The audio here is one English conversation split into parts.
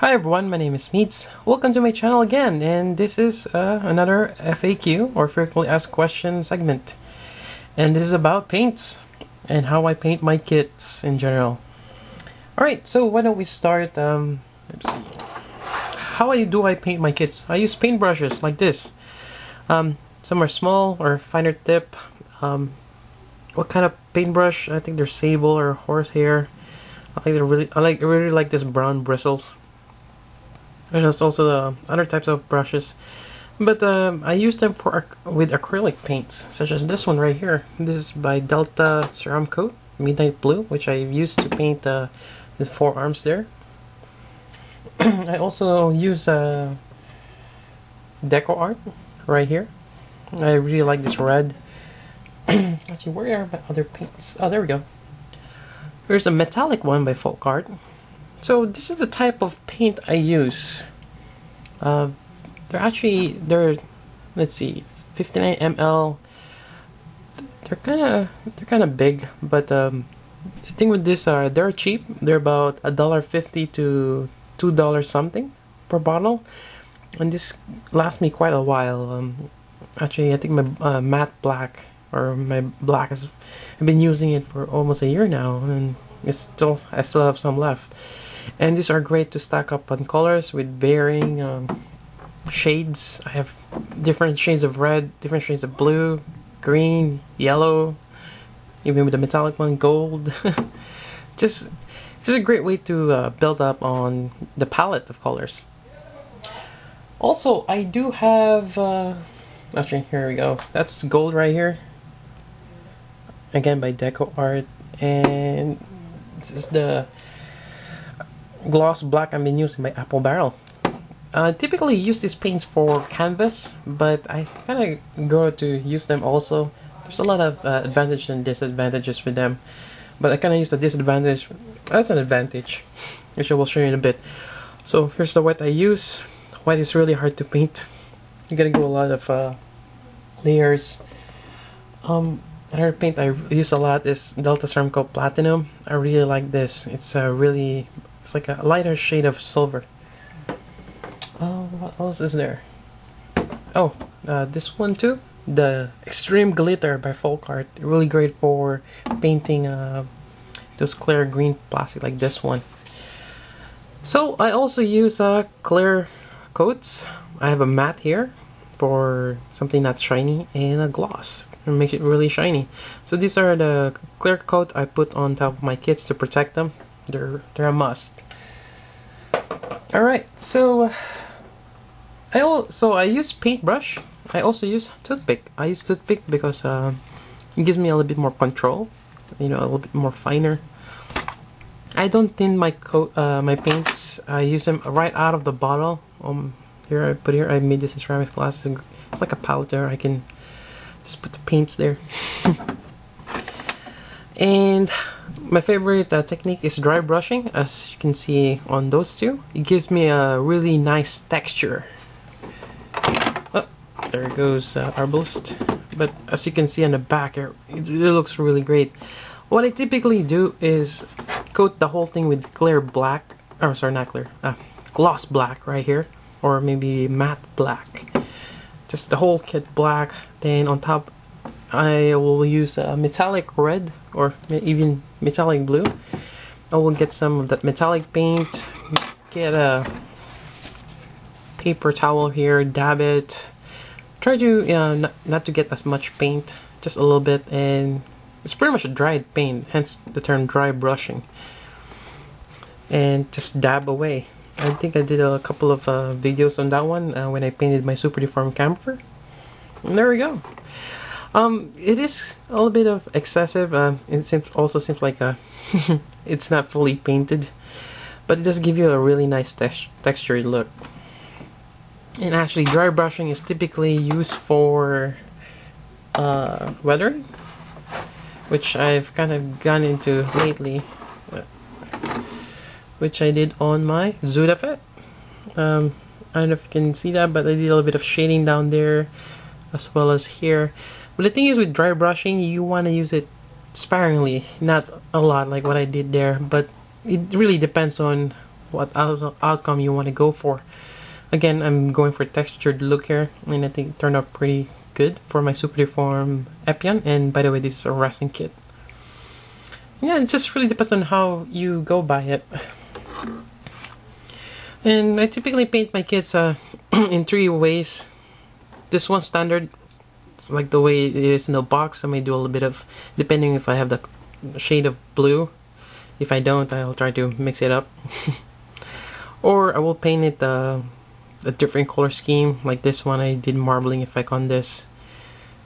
Hi everyone, my name is Meads. Welcome to my channel again, and this is another FAQ or frequently asked questions segment. And this is about paints and how I paint my kits in general. Alright, so why don't we start, let's see. Do I paint my kits? I use paintbrushes like this. Some are small or finer tip. What kind of paintbrush? I think they're sable or horsehair. I really like this brown bristles. And there's also other types of brushes, but I use them with acrylic paints, such as this one right here. This is by Delta Ceram Coat Midnight Blue, which I used to paint the forearms there. I also use deco art right here. I really like this red. Actually, where are my other paints? Oh, there we go. Here's a metallic one by Folk Art. So this is the type of paint I use. Let's see, 59 ml. They're kind of big, but the thing with this are they're cheap. They're about $1.50 to $2 something per bottle, and this lasts me quite a while. Actually, I think my matte black or my black I've been using it for almost a year now, and I still have some left. And these are great to stack up on colors with varying shades. I have different shades of red, different shades of blue, green, yellow, even with the metallic one, gold. just a great way to build up on the palette of colors. Also, I do have, actually, here we go. That's gold right here. Again, by Deco Art. And this is the gloss black I've been using by Apple Barrel. Typically use these paints for canvas, but I kind of go to use them also. There's a lot of advantages and disadvantages with them, but I kind of use the disadvantage as an advantage, which I will show you in a bit. So here's the white I use. White is really hard to paint. You gotta go a lot of layers. Another paint I use a lot is Delta Ceram Coat Platinum. I really like this. It's like a lighter shade of silver. What else is there? Oh, this one too. The Extreme Glitter by Folk Art. Really great for painting those clear green plastic like this one. So I also use clear coats. I have a matte here for something not shiny, and a gloss. It makes it really shiny. So these are the clear coat I put on top of my kits to protect them. They're a must. All right, so I use paintbrush. I also use toothpick. I use toothpick because it gives me a little bit more control. You know, a little bit more finer. I don't thin my my paints. I use them right out of the bottle. Here I made this in ceramic glass. It's like a palette there. I can just put the paints there. And my favorite technique is dry brushing, as you can see on those two. It gives me a really nice texture. Oh, there goes Arbalist. But as you can see on the back, it looks really great. What I typically do is coat the whole thing with clear black, or sorry, not clear, gloss black right here, or maybe matte black. Just the whole kit black. Then on top, I will use a metallic red or even metallic blue. I will get some of that metallic paint, get a paper towel here, dab it. Try to not to get as much paint, just a little bit, and it's pretty much a dried paint, hence the term dry brushing. And just dab away. I think I did a couple of videos on that one when I painted my super deformed camper. And there we go. It is a little bit of excessive. It also seems like it's not fully painted, but it does give you a really nice textured look. And actually, dry brushing is typically used for weathering, which I've kind of gone into lately, which I did on my Zudafet. I don't know if you can see that, but I did a little bit of shading down there as well as here. But the thing is, with dry brushing, you want to use it sparingly, not a lot like what I did there, but it really depends on what outcome you want to go for. Again, I'm going for textured look here, and I think it turned out pretty good for my super deform Epion. And by the way, this is a resin kit. Yeah, it just really depends on how you go by it. And I typically paint my kits in 3 ways. This one's standard, like the way it is in the box. I may do a little bit of, depending if I have the shade of blue. If I don't, I'll try to mix it up. Or I will paint it a different color scheme, like this one. I did marbling effect on this,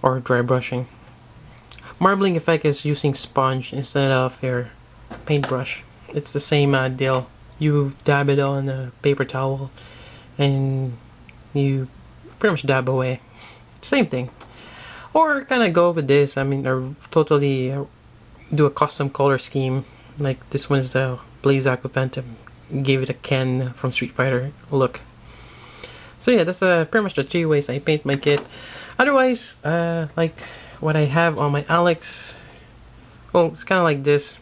or dry brushing. Marbling effect is using sponge instead of your paintbrush. It's the same deal. You dab it on a paper towel and you pretty much dab away. Same thing. Or kind of go with this. I mean, or totally do a custom color scheme. Like this one is the Blaze Aqua Phantom. Gave it a Ken from Street Fighter look. So yeah, that's pretty much the 3 ways I paint my kit. Otherwise, like what I have on my Alex, well, it's kind of like this.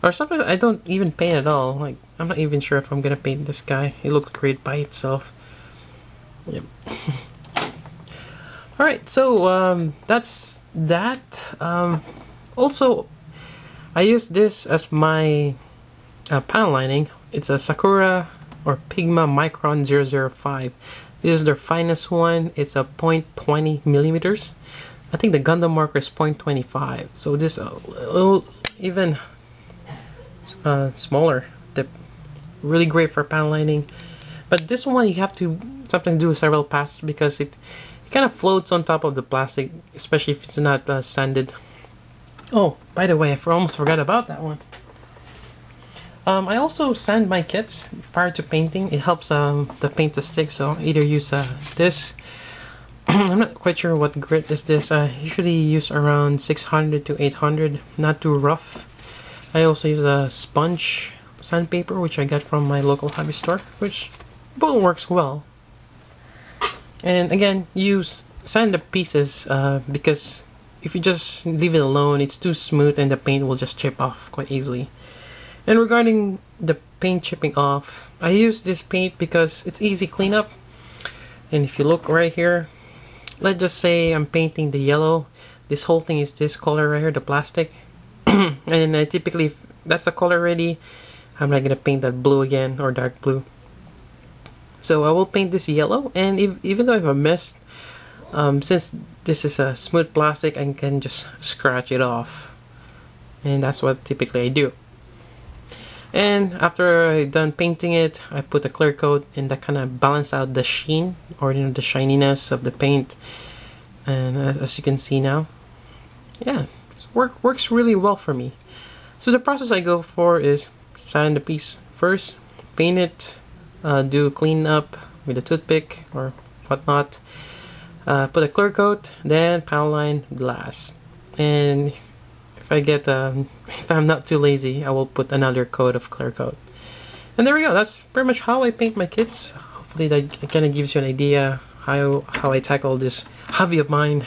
Or sometimes I don't even paint at all. Like, I'm not even sure if I'm gonna paint this guy. It looks great by itself. Yep. Alright, so that's that. Also, I use this as my panel lining. It's a Sakura or Pigma Micron 005. This is their finest one. It's a 0.20 millimeters. I think the Gundam marker is 0.25. So this a little even smaller tip. Really great for panel lining. But this one you have to sometimes do several passes because it kind of floats on top of the plastic, especially if it's not sanded. Oh, by the way, I almost forgot about that one. I also sand my kits prior to painting. It helps the paint to stick, so I either use this. I'm not quite sure what grit is this. I usually use around 600 to 800, not too rough. I also use a sponge sandpaper, which I got from my local hobby store, which both works well. And again, use sand the pieces because if you just leave it alone, it's too smooth and the paint will just chip off quite easily. And regarding the paint chipping off, I use this paint because it's easy cleanup. And if you look right here, let's just say I'm painting the yellow. This whole thing is this color right here, the plastic. And I typically, if that's the color already, I'm not gonna paint that blue again or dark blue. So I will paint this yellow, and even though I have a mist, since this is a smooth plastic, I can just scratch it off. And that's what typically I do. And after I'm done painting it, I put a clear coat, and that kind of balance out the sheen, or the shininess of the paint. And as you can see now, yeah, works really well for me. So the process I go for is sand the piece first, paint it, do clean up with a toothpick or whatnot, put a clear coat, then panel line, glass. And if I get if I'm not too lazy, I will put another coat of clear coat. And there we go. That's pretty much how I paint my kits. Hopefully that kind of gives you an idea how I tackle this hobby of mine.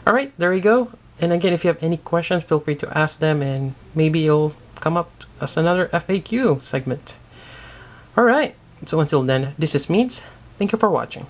Alright, there we go. And again, if you have any questions, feel free to ask them, and maybe it'll come up as another FAQ segment. Alright, so until then, this is Meads. Thank you for watching.